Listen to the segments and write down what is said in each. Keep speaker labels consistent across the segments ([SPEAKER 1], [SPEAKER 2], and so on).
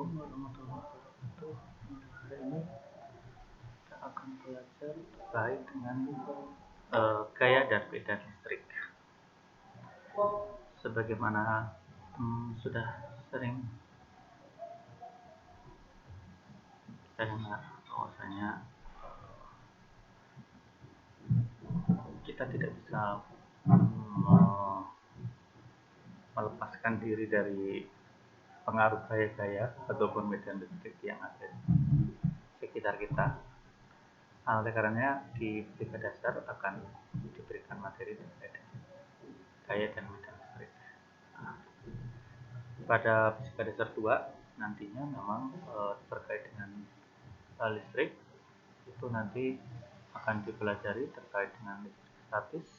[SPEAKER 1] Assalamualaikum warahmatullahi wabarakatuh. Hari ini kita akan belajar terkait dengan gaya dan medan listrik. Sebagaimana sudah sering kita dengar bahwasanya kita tidak bisa melepaskan diri dari pengaruh gaya-gaya ataupun medan listrik yang ada di sekitar kita. Oleh karenanya di fisika dasar akan diberikan materi terkait dengan gaya dan medan listrik. Pada fisika dasar 2 nantinya memang terkait dengan listrik itu nanti akan dipelajari terkait dengan listrik statis,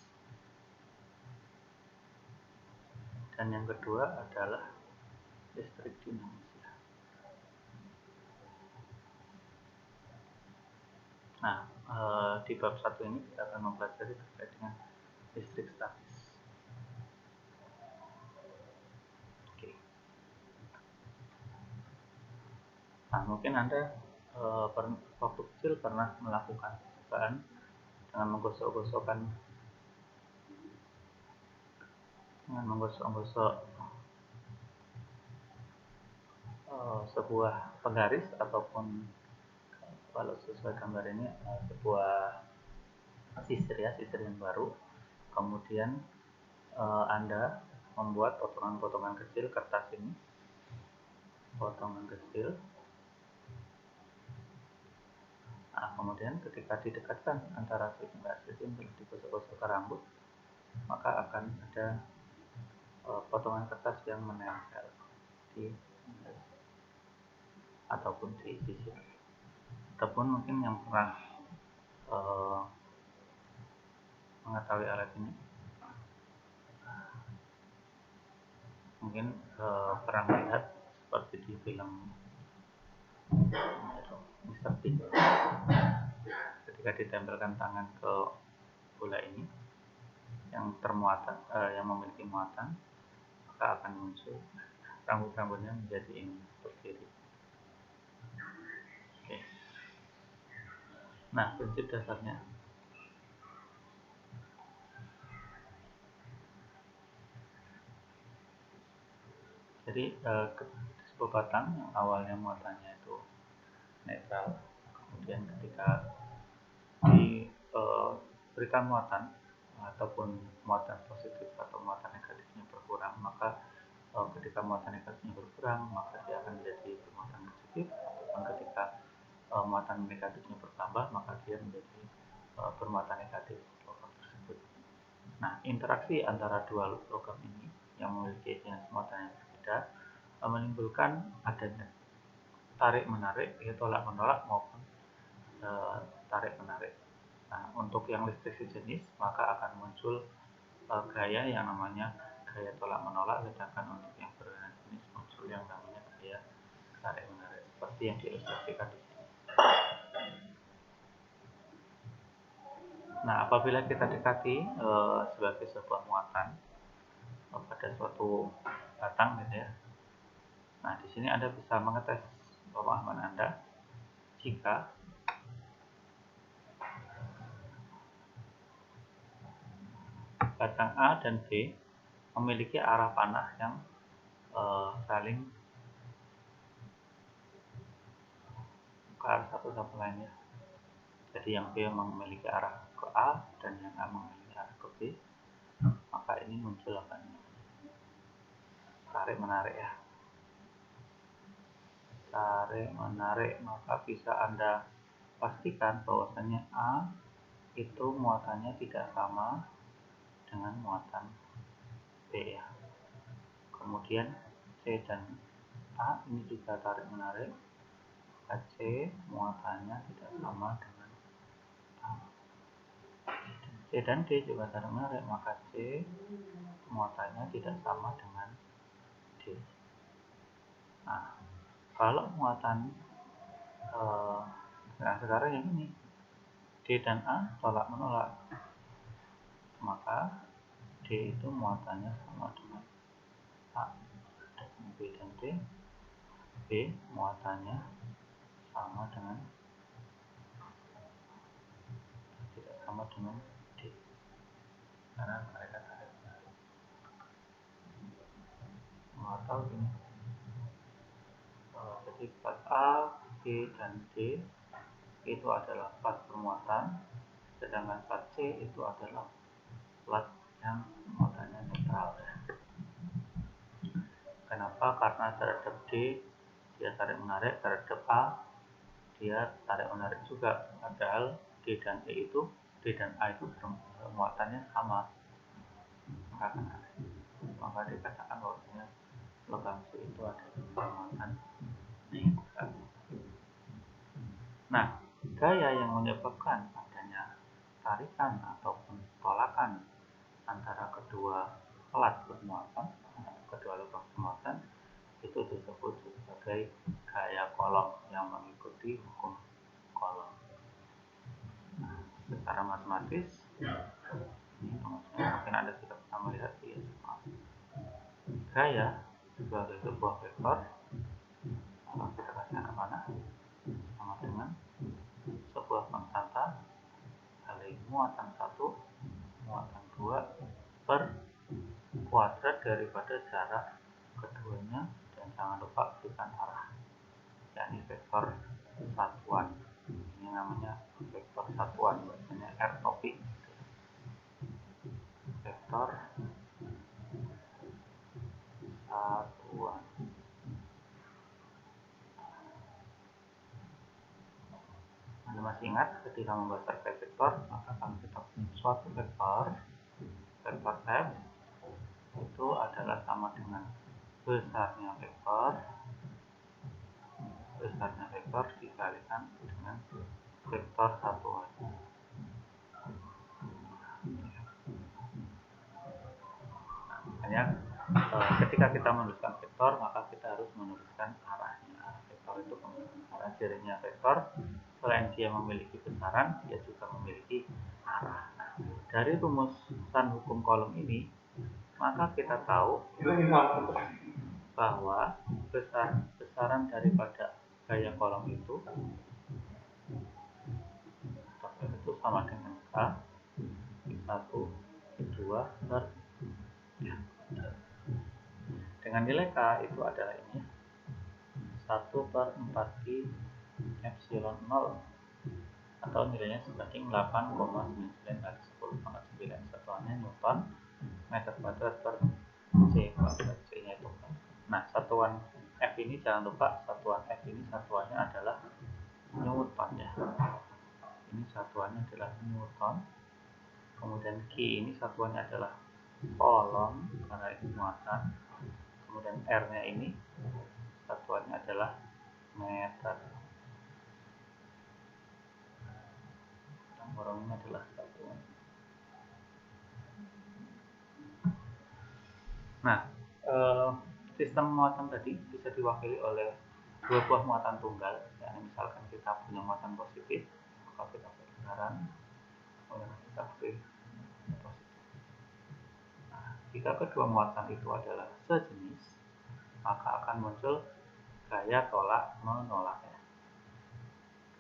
[SPEAKER 1] dan yang kedua adalah listrik dinamis. Nah, di bab 1 ini kita akan mempelajari terkait dengan listrik statis. Oke. Nah, mungkin Anda waktu kecil pernah melakukan percobaan dengan menggosok-gosok sebuah penggaris, ataupun kalau sesuai gambar ini sebuah sisir yang baru. Kemudian Anda membuat potongan-potongan kecil kertas ini, potongan kecil. Nah, kemudian ketika didekatkan antara sisi digosok-gosok ke rambut, maka akan ada potongan kertas yang menempel di ataupun di sisi. Ataupun mungkin yang pernah mengetahui alat ini, mungkin pernah melihat seperti di film Mr. Bean, ketika ditempelkan tangan ke bola ini yang memiliki muatan, maka akan muncul rambut-rambutnya menjadi ini berdiri. Oke. Nah, prinsip dasarnya jadi sebuah batang yang awalnya muatannya itu netral, kemudian ketika diberikan muatan ataupun muatan positif atau muatan negatifnya berkurang, maka ketika muatan negatifnya berkurang maka dia akan menjadi bermuatan positif, ataupun ketika muatan negatifnya bertambah maka dia menjadi bermuatan negatif logam tersebut. Nah, interaksi antara dua logam ini yang memiliki jenis muatan yang berbeda menimbulkan adanya tarik menarik, yaitu tolak menolak maupun tarik menarik. Nah, untuk yang listrik sejenis maka akan muncul gaya yang namanya gaya tolak menolak, sedangkan untuk yang berbeda jenis muncul yang namanya gaya tarik menarik, seperti yang diilustrasikan di sini. Nah, apabila kita dekati sebagai sebuah muatan pada suatu batang gitu ya. Nah, di sini Anda bisa mengetes pemahaman Anda jika batang A dan B memiliki arah panah yang saling ke arah satu sama lainnya. Jadi yang B memiliki arah ke A dan yang A memiliki arah ke B, maka ini muncul apa ini? Tarik menarik ya. Tarik menarik, maka bisa Anda pastikan bahwasanya A itu muatannya tidak sama dengan muatan B ya. Kemudian C dan A ini juga tarik menarik, maka C muatannya tidak sama dengan A. C dan D juga tarik menarik, maka C muatannya tidak sama dengan D. Nah, kalau muatan sekarang yang ini D dan A tolak menolak, maka D itu muatannya sama dengan A, dan B dan D B muatannya sama dengan tidak sama dengan D karena mereka tarik menarik. Atau ini jadi plat A, B, dan D itu adalah plat bermuatan, sedangkan plat C itu adalah plat yang muatannya netral. Kenapa? Karena terhadap D dia tarik menarik, terhadap A dia tarik menarik juga, padahal D dan A itu muatannya sama. Maka dikatakan bahwasanya logam C itu adalah bermuatan netral. Nah, gaya yang menyebabkan adanya tarikan ataupun tolakan antara kedua plat bermuatan, kedua lubang bermuatan itu disebut sebagai gaya kolom yang mengikuti hukum kolom. Nah, secara matematis mungkin Anda sudah pernah melihat di SMA. Gaya sebagai sebuah vektor, kalau kita kasih ke mana, sama dengan sebuah konstanta kali muatan 1 muatan 2 per kuadrat daripada jarak keduanya, dan jangan lupa berikan arah, yakni vektor satuan. Ini namanya vektor satuan, biasanya R topik. Vektor satuan. Anda masih ingat ketika membahas terkait vektor, maka kalau kita punya suatu vektor F itu adalah sama dengan besarnya vektor dikalikan dengan vektor satuan. Hanya ketika kita menuliskan vektor, maka kita harus menuliskan arahnya. Vektor itu arah jadinya vektor. Selain dia memiliki besaran, dia juga memiliki arah. Nah, dari rumusan hukum kolom ini, maka kita tahu bahwa besaran daripada gaya kolom itu sama dengan K 1, 2 per dengan nilai K itu adalah ini 1 per 4 pi epsilon 0 atau nilainya sebanding 8,99 kali 10,9, satuannya Newton meter kuadrat per C kuadrat. C nya itu. Nah, satuan F ini jangan lupa, satuan F ini satuannya adalah Newton ya. Ini satuannya adalah Newton. Kemudian Q ini satuannya adalah kolom karena itu muatan. Kemudian R-nya ini satuannya adalah meter. Nomornya adalah satuan. Nah, sistem muatan tadi bisa diwakili oleh dua buah muatan tunggal. Ya, misalkan kita punya muatan positif, maka kita beri besaran, kemudian kita beri positif. Nah, jika kedua muatan itu adalah sejenis, maka akan muncul gaya tolak menolak ya.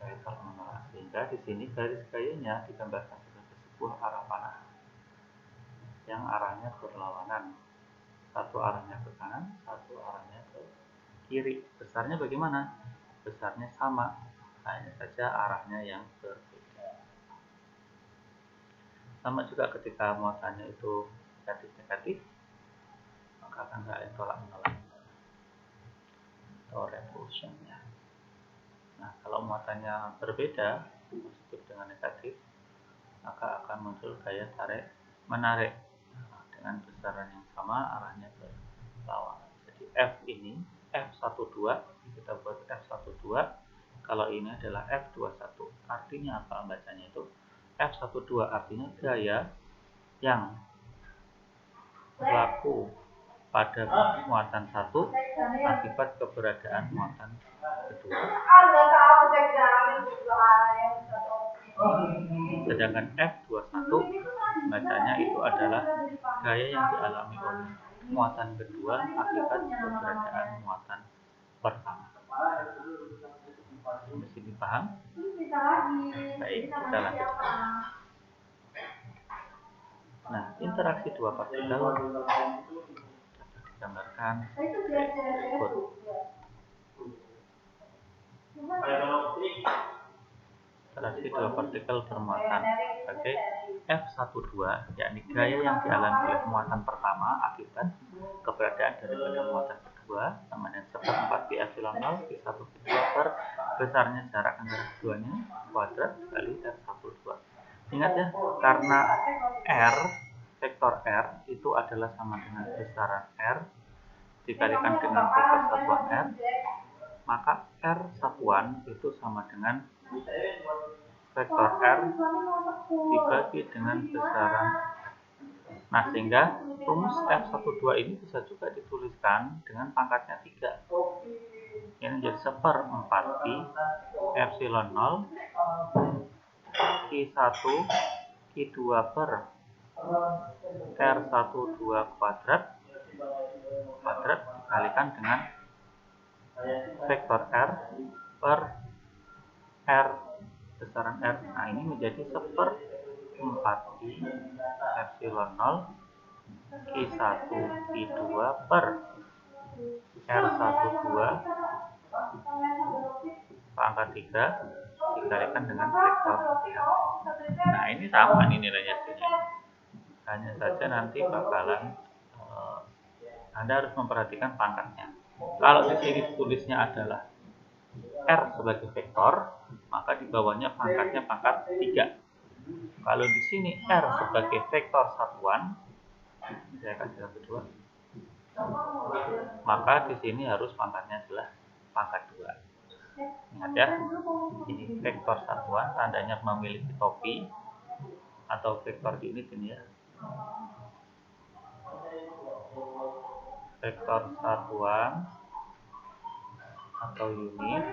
[SPEAKER 1] Gaya tolak menolak. Sehingga di sini garis gayanya digambarkan sebagai sebuah arah panah yang arahnya berlawanan. Satu arahnya ke kanan, satu arahnya ke kiri. Besarnya bagaimana? Besarnya sama, hanya saja arahnya yang berbeda. Sama juga ketika muatannya itu negatif-negatif, maka akan ada tolak menolak atau repulsionnya. Nah, kalau muatannya berbeda, positif dengan negatif, maka akan muncul gaya tarik menarik dengan besaran yang sama, arahnya berlawanan. Jadi F ini F12, kita buat F12, kalau ini adalah F21. Artinya apa bacanya itu? F12 artinya gaya yang berlaku pada muatan 1 akibat keberadaan muatan kedua. Sedangkan F21 bacanya itu adalah gaya yang dialami oleh muatan kedua akibat keberadaan muatan pertama. Paham? Baik, kita lanjutkan. Nah, interaksi dua partikel dapat digambarkan berikut. Interaksi dua partikel bermuatan sebagai F12, yakni gaya yang dialami oleh muatan pertama akibat keberadaan daripada muatan kedua sama dengan seper 4 pi epsilon 0 pi 1 pi 2 per besarnya jarak antara keduanya kuadrat kali R12. Ingat ya, karena R, vektor R itu adalah sama dengan besaran R dikalikan dengan vektor satuan R, maka R satuan itu sama dengan vektor R dibagi dengan besaran. Nah, sehingga rumus F12 ini bisa juga dituliskan dengan pangkatnya 3. Ini jadi seper 4 pi epsilon 0 Q1 Q2 per R12 kuadrat dikalikan dengan vektor R per R besaran R. Nah, ini menjadi seper 4 pi epsilon 0 Q1 Q2 per R12 pangkat 3 dikalikan dengan vektor R. Nah, ini sama nih nilainya. Hanya saja nanti bakalan Anda harus memperhatikan pangkatnya. Kalau di sini tulisnya adalah R sebagai vektor, maka di bawahnya pangkatnya pangkat 3. Kalau di sini R sebagai vektor satuan, saya kasih satu 2, maka di sini harus pangkatnya adalah pangkat 2. Ingat ya, ini vektor satuan tandanya memiliki topi atau vektor unit ini ya. Vektor satuan atau unit,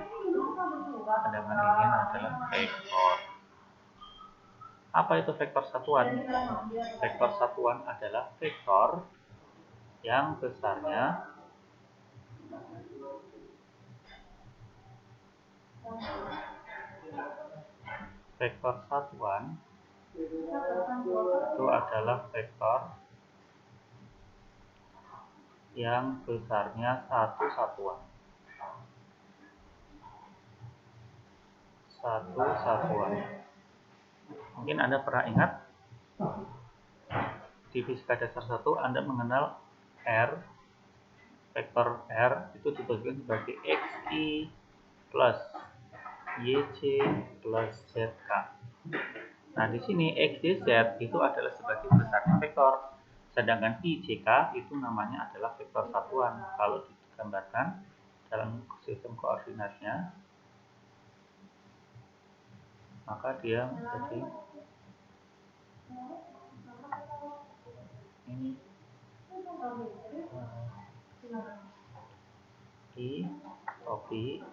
[SPEAKER 1] sedangkan ini adalah vektor. Apa itu vektor satuan? Vektor satuan adalah vektor yang besarnya vektor satuan itu adalah vektor yang besarnya satu satuan. Mungkin Anda pernah ingat di fisika dasar 1 Anda mengenal R, vektor R itu dibagi sebagai XI plus YC plus ZK. Nah, di sini XYZ itu adalah sebagai besarnya vektor, sedangkan IJK itu namanya adalah vektor satuan. Kalau digambarkan dalam sistem koordinatnya, maka dia menjadi ini I topi,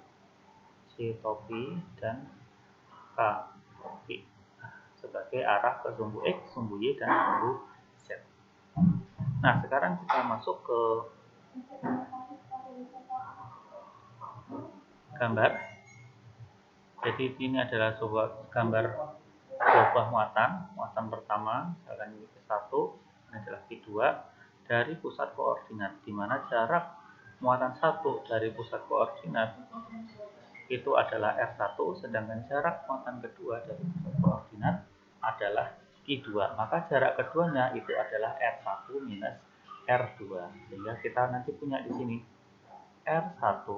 [SPEAKER 1] C topi, dan K topi sebagai arah ke sumbu X, sumbu Y, dan sumbu Z. Nah, sekarang kita masuk ke gambar. Jadi ini adalah sebuah gambar sebuah muatan pertama, misalkan ini Q1, ini adalah Q2 dari pusat koordinat, di mana jarak muatan 1 dari pusat koordinat itu adalah R1, sedangkan jarak muatan kedua dari pusat koordinat adalah Q2. Maka jarak keduanya itu adalah R1 minus R2. Sehingga kita nanti punya di sini R1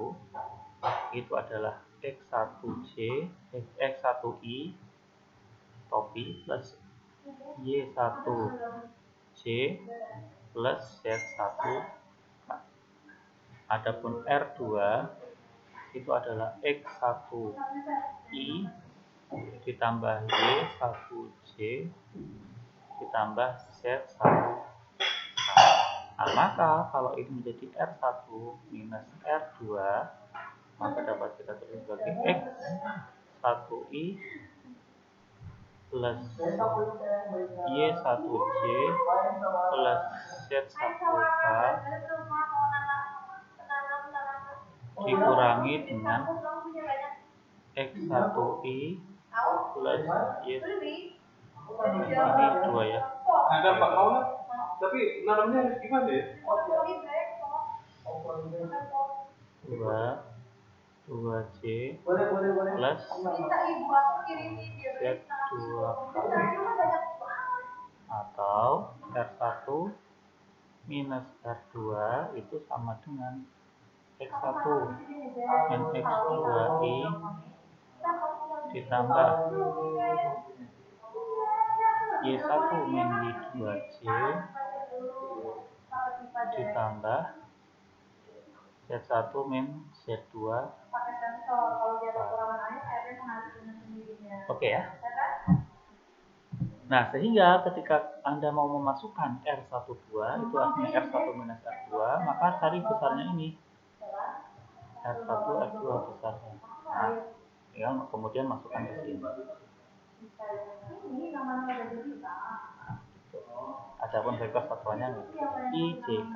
[SPEAKER 1] itu adalah X1C, X1I topi plus Y1C plus Z1. Adapun R2 itu adalah X1I ditambah Y1C ditambah Z1. Nah, maka kalau ini menjadi R1 minus R2, maka dapat kita tulis sebagai X1I plus Y1C plus Z1K dikurangi dengan X1I plus Y. Ini 2 ya.
[SPEAKER 2] Ada Pak Maula, tapi nanamnya harus gimana ya?
[SPEAKER 1] 2C plus Z2K atau R1 minus R2 itu sama dengan X1 min X2I ditambah Y1 min Y2C ditambah Z1 min Z2. Oke ya. Nah, sehingga ketika Anda mau memasukkan R12 itu artinya R1 minus R2, maka cari besarnya ini. R1, R2 besarnya. Nah, ya, kemudian masukkan ke sini. Adapun vektor satuannya IJK.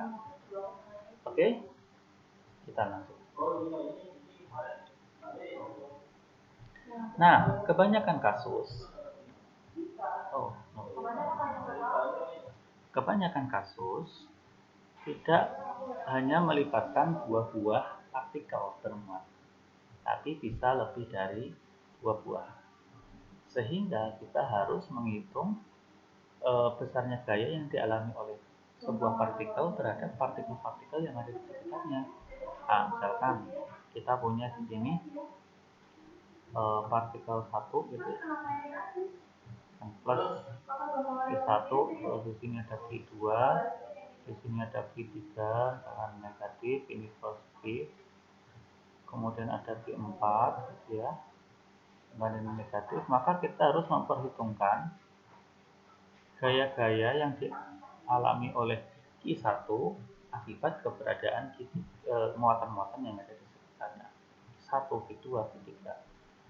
[SPEAKER 1] Oke? Kita langsung. Nah, kebanyakan kasus tidak hanya melibatkan dua buah partikel bermuat, tapi bisa lebih dari dua buah. Sehingga kita harus menghitung besarnya gaya yang dialami oleh sebuah partikel terhadap partikel-partikel yang ada di sekitarnya. Nah, misalkan kita punya di sini partikel 1 gitu ya, plus Q1, di sini ada Q2, di sini ada Q3 dengan negatif, ini positif, kemudian ada Q4 gitu ya, dengan ini negatif. Maka kita harus memperhitungkan gaya-gaya yang dialami oleh Q1 akibat keberadaan muatan-muatan yang ada di sekitarnya. Q1, Q2, Q3.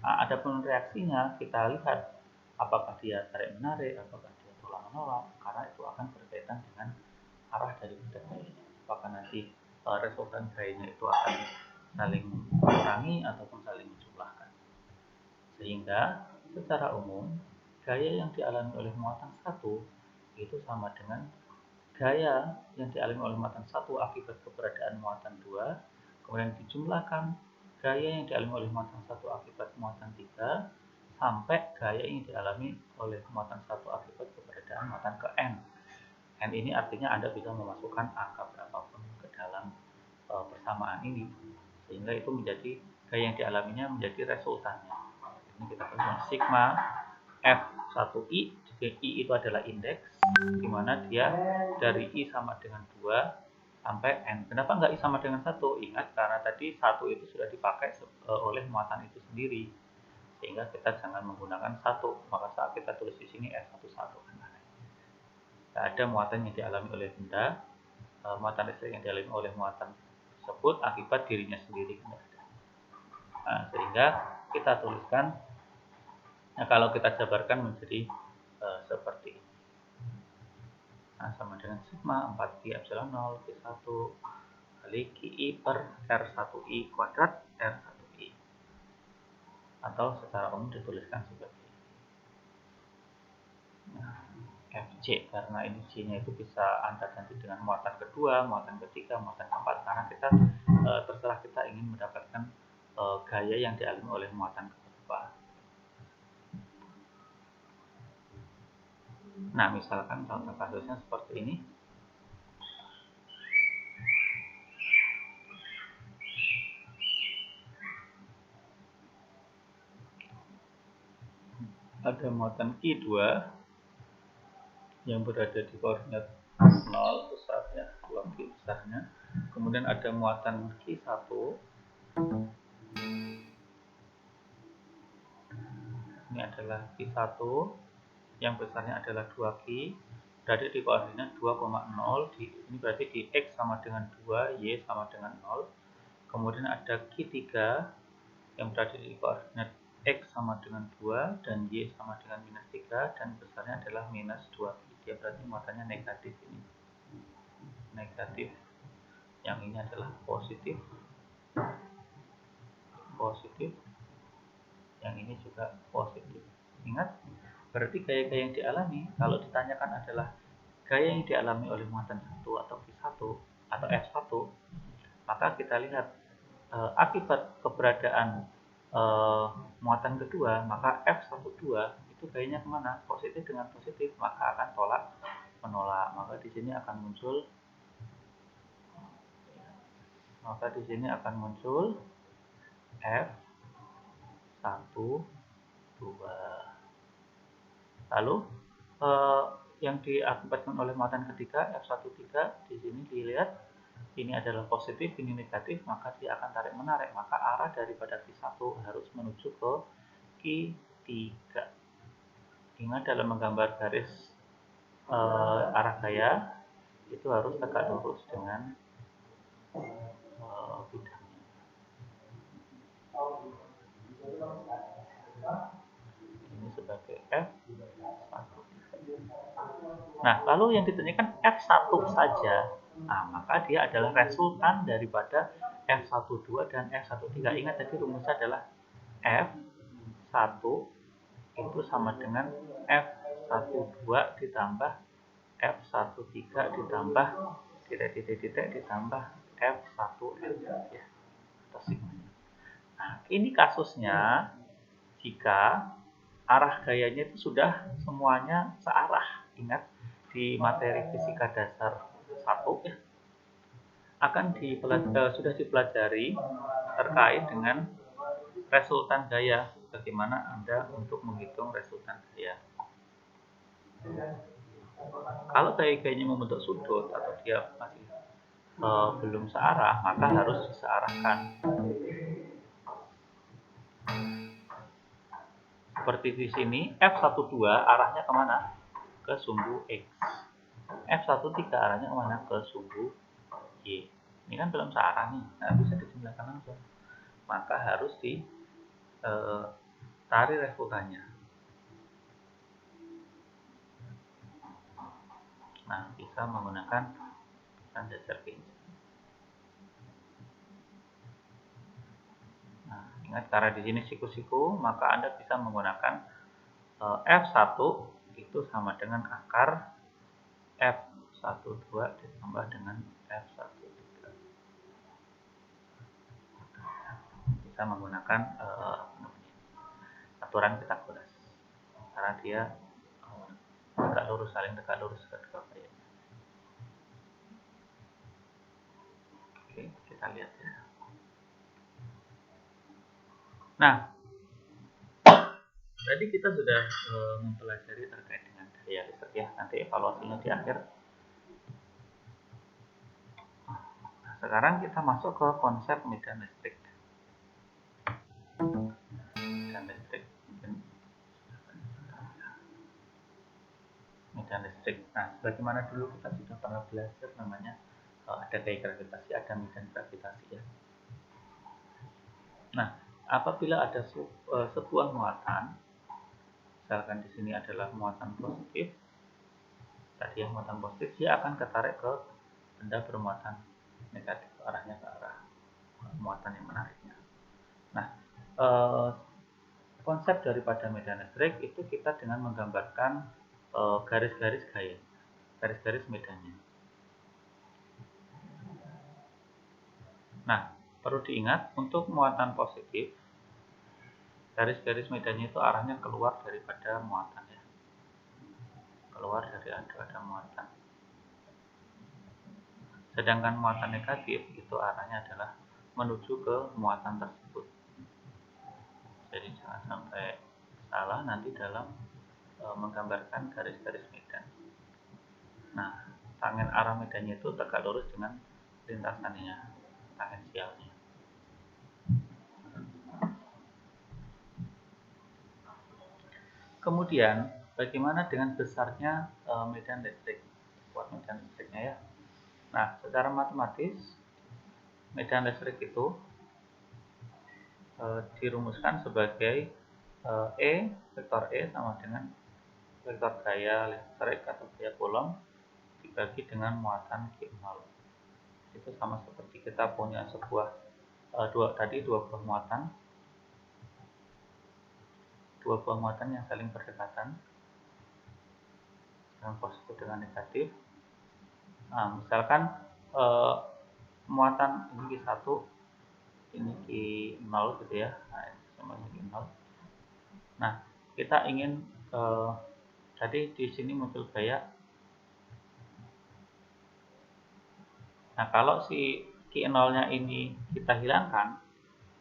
[SPEAKER 1] Nah, adapun reaksinya kita lihat apakah dia tarik-menarik, apakah dia tolak-menolak, karena itu akan berkaitan dengan arah dari gayanya. Apakah nanti resultan gayanya itu akan saling mengurangi ataupun saling menjumlahkan. Sehingga secara umum gaya yang dialami oleh muatan 1 itu sama dengan gaya yang dialami oleh muatan 1 akibat keberadaan muatan 2, kemudian dijumlahkan gaya yang dialami oleh muatan 1 akibat muatan 3 sampai gaya yang dialami oleh muatan 1 akibat keberadaan muatan ke N. N ini artinya Anda bisa memasukkan angka berapapun ke dalam persamaan ini, sehingga itu menjadi gaya yang dialaminya menjadi resultannya. Ini kita tulis sigma F1I, jika I itu adalah indeks, di mana dia dari I sama dengan 2 sampai N. Kenapa nggak I sama dengan 1? Ingat, karena tadi 1 itu sudah dipakai oleh muatan itu sendiri, sehingga kita jangan menggunakan 1. Maka saat kita tulis di sini F11 kan aneh. Ada muatan yang dialami oleh benda, muatan listrik yang dialami oleh muatan tersebut akibat dirinya sendiri. Nah, sehingga kita tuliskan, nah, kalau kita jabarkan menjadi seperti ini. Nah, sama dengan sigma 4Q epsilon 0 Q1 kali QI per R1I kuadrat R1I. Atau secara umum dituliskan sebagai ini. Nah, FC, karena ini C-nya itu bisa Anda ganti dengan muatan kedua, muatan ketiga, muatan keempat, karena kita terserah kita ingin mendapatkan gaya yang dialami oleh muatan keberapa. Nah, misalkan contoh kasusnya seperti ini. Ada muatan Q2 yang berada di koordinat 0 besarnya, 2Q besarnya. Kemudian ada muatan Q1 ini adalah Q1 yang besarnya adalah 2Q, berada di koordinat 2,0, ini berarti di X sama dengan 2, Y sama dengan 0. Kemudian ada Q3 yang berada di koordinat X sama dengan 2 dan Y sama dengan minus 3, dan besarnya adalah minus 2Q. Dia berarti muatannya negatif ini. Negatif. Yang ini adalah positif. Positif. yang ini juga positif. Ingat, berarti gaya-gaya yang dialami kalau ditanyakan adalah gaya yang dialami oleh muatan 1 atau V1 atau F1, maka kita lihat akibat keberadaan muatan kedua, maka F12 itu gayanya kemana? Positif dengan positif, maka akan tolak menolak. Maka di sini akan muncul F12. Lalu yang diakibatkan oleh muatan ketiga F13 di sini dilihat ini adalah positif, ini negatif, maka dia akan tarik menarik, maka arah daripada V1 harus menuju ke Q3. Ingat dalam menggambar garis arah gaya itu harus tegak lurus dengan bidangnya. Ini sebagai F13. Nah, lalu yang ditanyakan F1 saja. Nah, maka dia adalah resultan daripada F12 dan F13. Ingat tadi rumusnya adalah F1 itu sama dengan F12 ditambah F13 ditambah titik-titik ditambah F1N ya. Nah, ini kasusnya jika arah gayanya itu sudah semuanya searah. Ingat di materi fisika dasar 1 ya, sudah dipelajari terkait dengan resultan gaya. Bagaimana Anda untuk menghitung resultan gaya? Kalau gaya-gayanya membentuk sudut atau dia masih belum searah, maka harus disearahkan. Seperti di sini, F12 arahnya kemana? Ke sumbu X. F13 arahnya kemana? Ke sumbu Y. Ini kan belum searah nih, nggak bisa disimulasikan langsung. Maka harus ditarik resultannya. Nah, bisa menggunakan dasar Keynes. Nah, ingat karena di sini siku-siku, maka Anda bisa menggunakan F1 itu sama dengan akar F12 ditambah dengan F13. Bisa menggunakan aturan Pitagoras karena dia saling tegak lurus kedua gayanya. Oke, kita lihat ya. Nah, tadi kita sudah mempelajari terkait dengan gaya listrik ya. Nanti evaluasinya di akhir. Nah, sekarang kita masuk ke konsep medan listrik. Medan listrik. Nah, sebagaimana dulu kita sudah pernah belajar namanya ada gaya gravitasi, ada medan gravitasi ya. Nah, apabila ada sebuah muatan, misalkan di sini adalah muatan positif, tadi yang muatan positif dia akan ketarik ke benda bermuatan negatif, arahnya ke arah muatan yang menariknya. Nah, konsep daripada medan listrik itu kita dengan menggambarkan garis-garis gaya, garis-garis medannya. Nah, perlu diingat untuk muatan positif, garis-garis medannya itu arahnya keluar daripada muatan ya, keluar dari ada muatan. Sedangkan muatan negatif itu arahnya adalah menuju ke muatan tersebut. Jadi jangan sampai salah nanti dalam menggambarkan garis-garis medan. Nah, tangen arah medannya itu tegak lurus dengan lintasannya, tangensialnya. Kemudian, bagaimana dengan besarnya medan listrik? Buat medan listriknya ya. Nah, secara matematis, medan listrik itu dirumuskan sebagai vektor E sama dengan vektor gaya listrik atau gaya Coulomb dibagi dengan muatan Q0. Itu sama seperti kita punya sebuah dua buah muatan. dua buah muatan yang saling berdekatan dengan positif dengan negatif. Nah, misalkan muatan ini Q1, ini Q0 gitu ya. Nah, ini sama ini Q0. Nah, kita ingin tadi di sini muncul gaya. Nah, kalau si Q0-nya ini kita hilangkan,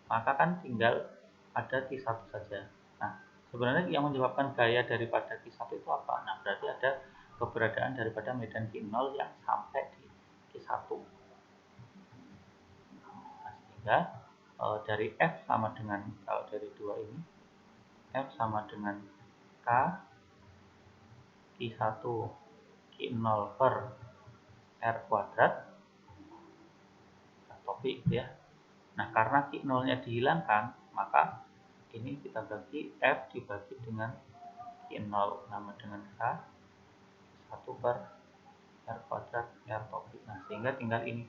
[SPEAKER 1] maka kan tinggal ada Q1 saja. Nah, sebenarnya yang menyebabkan gaya daripada Q1 itu apa? Nah, berarti ada keberadaan daripada medan Q0 yang sampai di Q1. Nah, sehingga dari F sama dengan, kalau dari dua ini, F sama dengan K Q1 Q0 per R kuadrat topik gitu ya. Nah, karena Q0-nya dihilangkan, maka ini kita bagi F dibagi dengan Q0 sama dengan K 1 per R kuadrat R topik. Nah, sehingga tinggal ini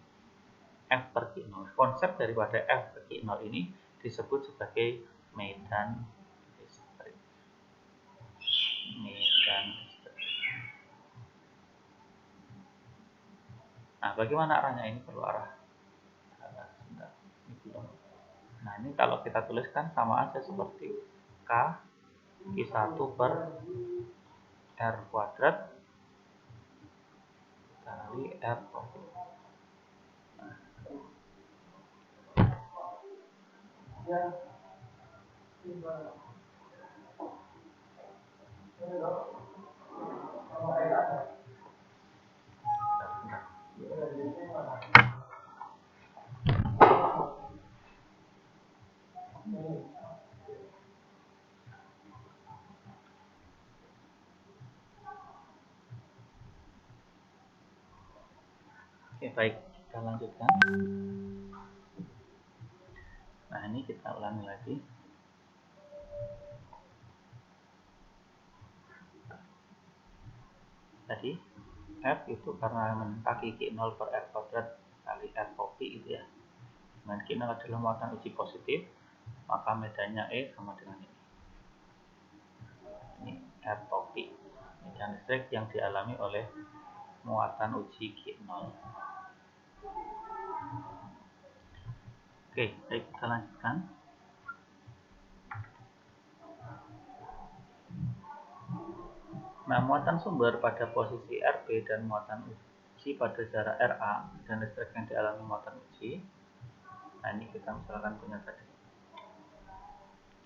[SPEAKER 1] F per Q0. Konsep daripada F per Q0 ini disebut sebagai medan listrik. Medan listrik. Nah, bagaimana arahnya ini? Perlu arah. Nah, ini kalau kita tuliskan sama aja seperti K Q1 per R kuadrat kali R topik. Oke, baik, kita lanjutkan. Nah, ini kita ulangi lagi. Tadi F itu karena mendekati Q0 per R kuadrat kali R topik gitu ya. Dengan Q0 adalah muatan uji positif, maka medannya E sama dengan ini. Ini R topik, medan listrik yang dialami oleh muatan uji Q0. Oke, baik, kita lanjutkan. Nah, muatan sumber pada posisi RB dan muatan uji pada jarak RA dan listrik yang dialami muatan uji. Nah, ini kita misalkan punya tadi.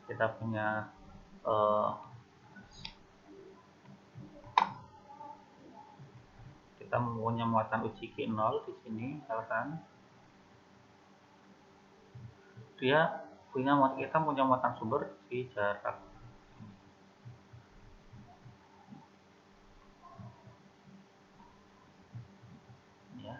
[SPEAKER 1] Kita punya kita mempunyai muatan uji Q0 di sini, misalkan kita punya muatan sumber di jarak ya.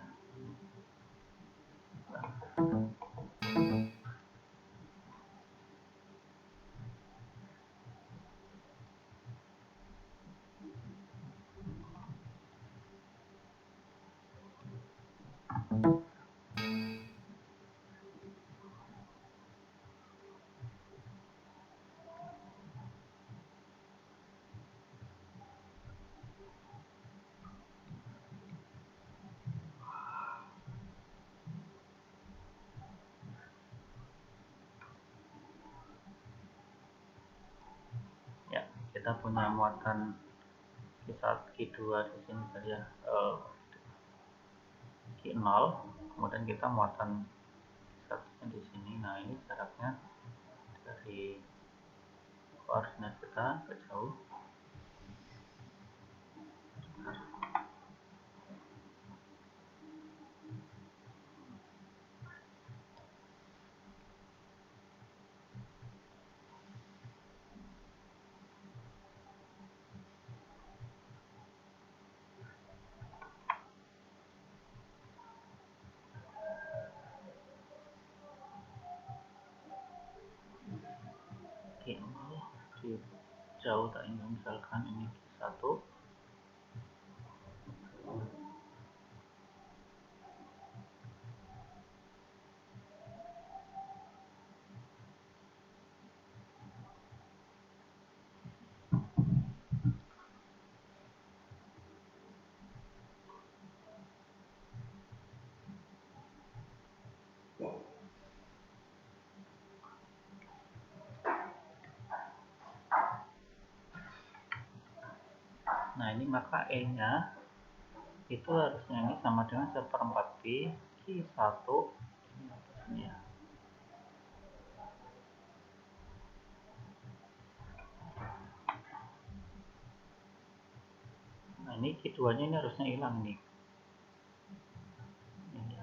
[SPEAKER 1] Ya, kita punya muatan Q1, Q2 di sini tadi ya, Q0, kemudian kita muatan satunya di sini. Nah, ini jaraknya dari koordinat kita ke jauh. Di jauh tak ini, misalkan ini Q1, Nah ini maka E-nya itu harusnya ini sama dengan 1/4 Pi Q1 ini ya. Nah ini Q2 nya ini harusnya hilang nih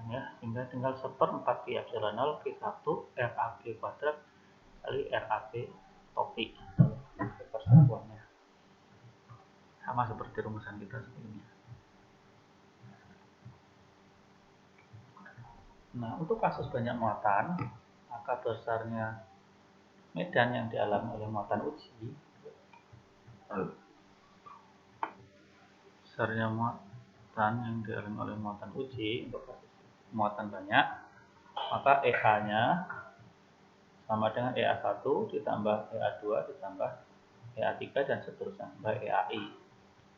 [SPEAKER 1] ya, sehingga tinggal 1/4 Pi epsilon 0 Q1 RAB kuadrat kali RAB topik persatuannya, sama seperti rumusan kita sebelumnya. Nah untuk kasus banyak muatan, maka besarnya medan yang dialami oleh muatan uji, besarnya muatan yang dialami oleh muatan uji untuk kasus muatan banyak, maka EA-nya sama dengan EA1 ditambah EA2 ditambah EA3 dan seterusnya sampai EAI,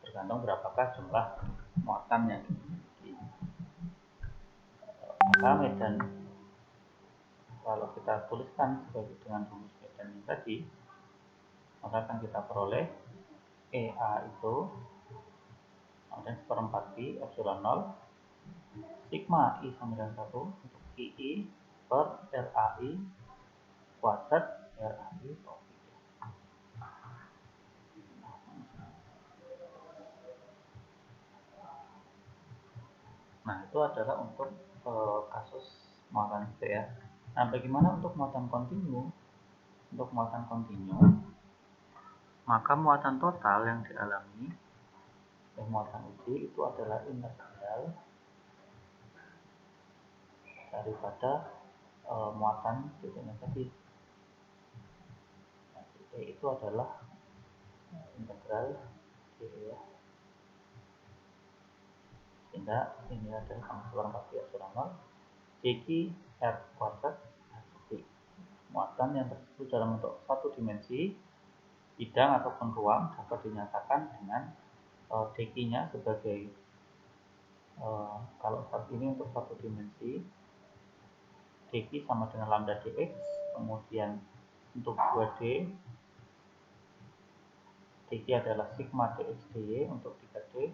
[SPEAKER 1] tergantung berapakah jumlah muatan yang dimiliki. Maka medan, kalau kita tuliskan sebagai dengan rumus medan ini tadi, maka akan kita peroleh EA itu ada 1/4 Pi epsilon 0 sigma I sama dengan 1 untuk II per RAI kuadrat RAI topik. Nah itu adalah untuk kasus muatan itu ya. Nah bagaimana untuk muatan kontinu? Untuk muatan kontinu, maka muatan total yang dialami oleh muatan uji itu adalah integral daripada muatan titiknya tadi. Nah, titik itu adalah integral diri ya. Sehingga ini adalah 1/4 Pi epsilon 0 dq R kuadrat titik. Muatan yang tersebut dalam bentuk satu dimensi, bidang ataupun ruang dapat dinyatakan dengan dq-nya sebagai kalau saat ini untuk satu dimensi dq sama dengan lambda dx, kemudian untuk 2D dq adalah sigma dx dy, untuk 3D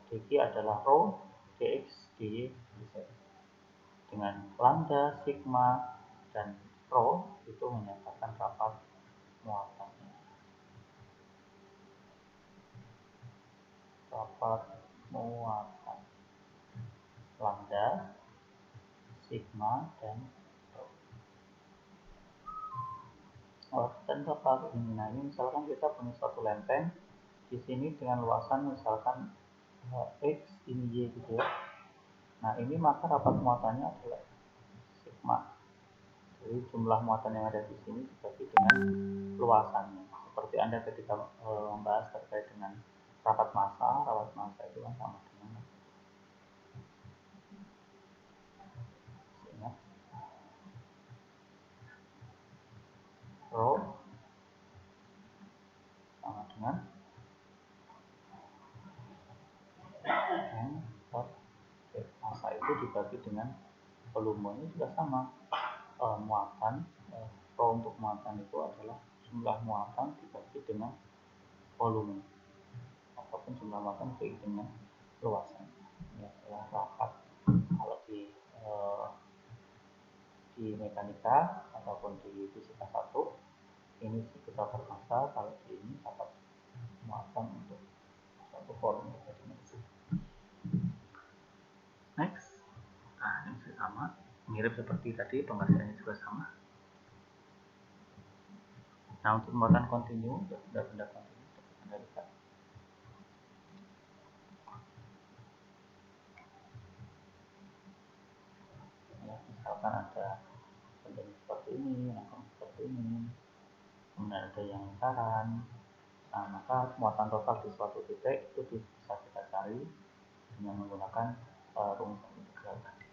[SPEAKER 1] dq adalah rho dx dy dengan lambda, sigma, dan rho itu menyatakan rapat muatannya. Rapat muatan lambda, sigma, dan rho. Dan rapat ini, nah ini misalkan kita punya suatu lempeng di sini dengan luasan misalkan x ini y gitu ya. Nah ini maka rapat muatannya adalah sigma. Jadi jumlah muatan yang ada di sini dibagi dengan luasannya. Seperti Anda ketika membahas terkait dengan rapat massa itu kan sama dengan ingat rho sama dengan m per massa itu dibagi dengan volume, ini juga sama. Muatan rho untuk muatan itu adalah jumlah muatan dibagi dengan volume ataupun jumlah muatan dibagi dengan luasan. Ini adalah rapat kalau di mekanika ataupun di fisika 1 ini sekitar massa, kalau di ini rapat muatan untuk satu volume dimensi. Next, nah ini sama, mirip seperti tadi, pengertiannya juga sama. Nah untuk muatan kontinu, benda-benda kontinu Anda lihat. Ya, misalkan ada benda seperti ini, seperti ini, kemudian ada yang lingkaran. Nah maka muatan total di suatu titik itu bisa kita cari dengan menggunakan rumusan integral tadi.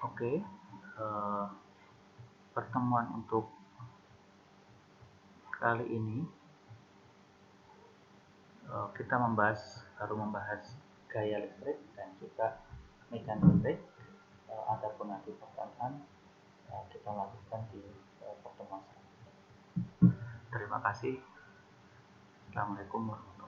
[SPEAKER 1] Oke, pertemuan untuk kali ini kita baru membahas gaya listrik dan juga medan listrik. Adapun nanti pertanyaan kita lanjutkan di pertemuan selanjutnya. Terima kasih. Assalamualaikum warahmatullahi wabarakatuh.